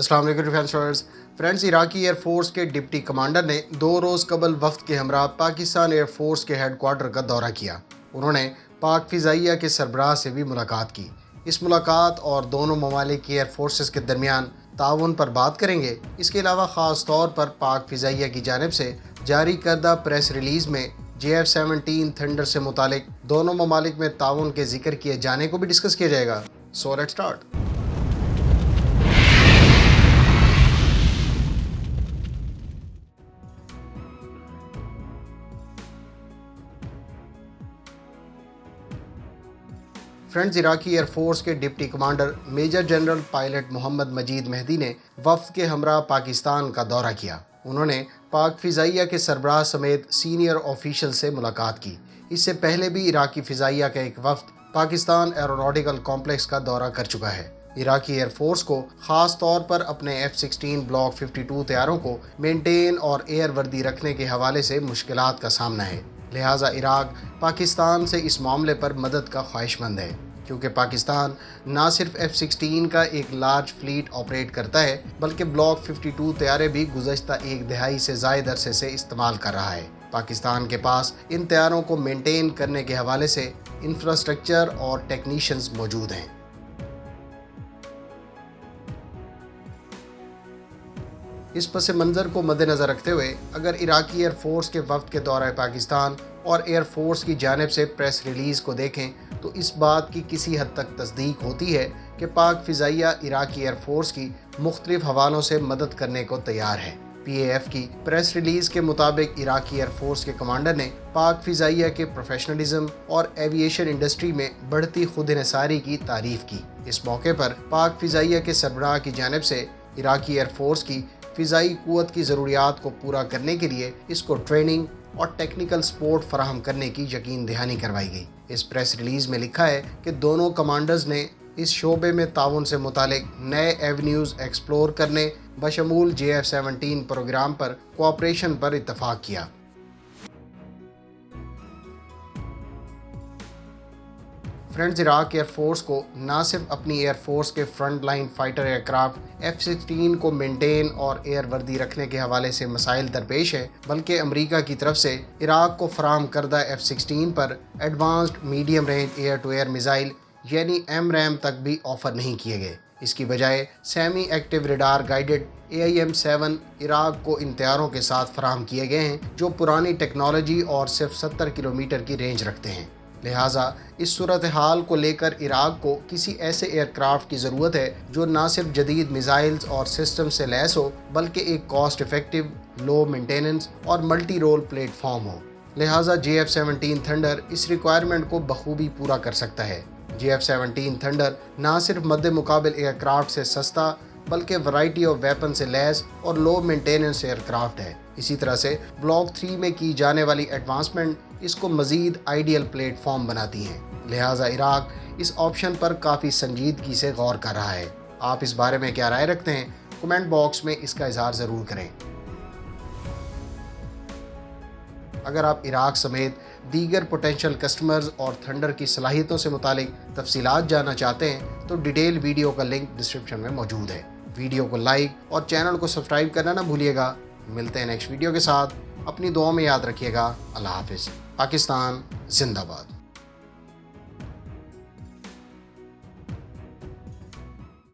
अस्सलाम वालेकुम defence friends, Iraqi air force के डिप्टी कमांडर ने 2 रोज़ कबल वफ्द के हमरा पाकिस्तान एयर फोर्स के हेड क्वार्टर का दौरा किया। उन्होंने पाक फ़िज़ाइया के सरबराह से भी मुलाकात की। इस मुलाकात और दोनों ममालिक की एयर फोर्सेस के दरमियान ताउन पर बात करेंगे। इसके अलावा ख़ास तौर पर पाक फ़िज़ाइया की जानिब से जारी करदा प्रेस रिलीज़ में JF-17 थंडर से मुतालिक दोनों ममालिक में ताउन के जिक्र किए जाने को भी डिस्कस किया जाएगा। So let's start. Friends, Iraqi air force के deputy commander major general pilot Mohammed Majid Mehdi ने वफ्द के हमरा पाकिस्तान का दौरा किया। उन्होंने पाक फ़िज़ाइया के सरबराह समेत सीनियर ऑफिशियल से मुलाकात की। इससे पहले भी इराकी फ़िज़ाइया का एक वफ्द पाकिस्तान एरोनॉटिकल कॉम्प्लेक्स का दौरा कर चुका है। इराकी एयर फोर्स को ख़ास तौर पर अपने F-16 ब्लॉक 52 तैयारों को मेंटेन और एयर वर्दी रखने के हवाले से मुश्किलात का सामना है। लिहाजा इराक पाकिस्तान से इस मामले पर मदद का ख्वाहिशमंद है, क्योंकि पाकिस्तान ना सिर्फ F-16 का एक लार्ज फ्लीट ऑपरेट करता है, बल्कि ब्लॉक 52 तैयारे भी गुज़श्ता एक दहाई से ज़ायद अरसे से इस्तेमाल कर रहा है। पाकिस्तान के पास इन तैयारों को मेंटेन करने के हवाले से इंफ्रास्ट्रक्चर और टेक्नीशियंस मौजूद हैं। इस पस मंज़र को मद्देनज़र रखते हुए अगर इराकी एयर फोर्स के वफ्द के दौरे पाकिस्तान और एयर फोर्स की जानिब से प्रेस रिलीज़ को देखें तो इस बात की किसी हद तक तस्दीक होती है कि पाक फ़िज़ाइया इराकी एयर फोर्स की मुख्तलिफ हवालों से मदद करने को तैयार है। PAF की प्रेस रिलीज़ के मुताबिक इराकी एयर फोर्स के कमांडर ने पाक फ़िज़ाइया के प्रोफेशनलिज्म और एविएशन इंडस्ट्री में बढ़ती खुद इन्हिसारी की तारीफ़ की। इस मौके पर पाक फ़िज़ाइया के सरबराह की जानिब से इराकी एयर फोर्स की फ़िज़ाई क़ुव्वत की ज़रूरियात को पूरा करने के लिए इसको ट्रेनिंग और टेक्निकल सपोर्ट फराहम करने की यकीन दहानी करवाई गई। इस प्रेस रिलीज़ में लिखा है कि दोनों कमांडर्स ने इस शोबे में ताउन से मुतालिक नए एवेन्यूज़ एक्सप्लोर करने बशमूल JF-17 प्रोग्राम पर कोऑपरेशन पर इत्तफाक किया। फ्रेंड्स, इराक एयर फोर्स को ना सिर्फ अपनी एयर फोर्स के front line fighter aircraft F-16 को मेंटेन और एयर वर्दी रखने के हवाले से मसाइल दरपेश है, बल्कि अमेरिका की तरफ से इराक को फराहम करदा F-16 पर advanced medium range air to air missile यानी MRAM तक भी ऑफर नहीं किए गए। इसकी बजाय semi active radar guided AIM-7 Iraq को इन तैयारों के साथ फराहम किए गए हैं, जो पुरानी टेक्नोलॉजी और सिर्फ 70 किलोमीटर की रेंज रखते हैं। लिहाजा इस सूरत हाल को लेकर इराक को किसी ऐसे एयरक्राफ्ट की ज़रूरत है जो ना सिर्फ जदीद मिसाइल्स और सिस्टम से लैस हो, बल्कि एक कॉस्ट इफ़ेक्टिव, लो मेंटेनेंस और मल्टी रोल प्लेटफॉर्म हो। लिहाजा JF-17 थंडर इस रिक्वायरमेंट को बखूबी पूरा कर सकता है। JF-17 थंडर ना सिर्फ मद्दे मुकाबिल एयरक्राफ्ट से सस्ता, बल्कि वैरायटी ऑफ वेपन से लैस और लो मेंटेनेंस एयरक्राफ्ट है। इसी तरह से ब्लॉक 3 में की जाने वाली एडवांसमेंट इसको मज़ीद आइडियल प्लेटफॉर्म बनाती हैं। लिहाजा इराक इस ऑप्शन पर काफ़ी संजीदगी से गौर कर रहा है। आप इस बारे में क्या राय रखते हैं? कमेंट बॉक्स में इसका इज़हार ज़रूर करें। अगर आप इराक समेत दीगर पोटेंशियल कस्टमर्स और थंडर की सलाहियतों से मुतालिक तफसीलात जानना चाहते हैं तो डिटेल वीडियो का लिंक डिस्क्रिप्शन में मौजूद है। वीडियो को लाइक और चैनल को सब्सक्राइब करना ना भूलिएगा। मिलते हैं नेक्स्ट वीडियो के साथ। अपनी दुआ में याद रखिएगा। अल्लाह हाफिज़। पाकिस्तान जिंदाबाद।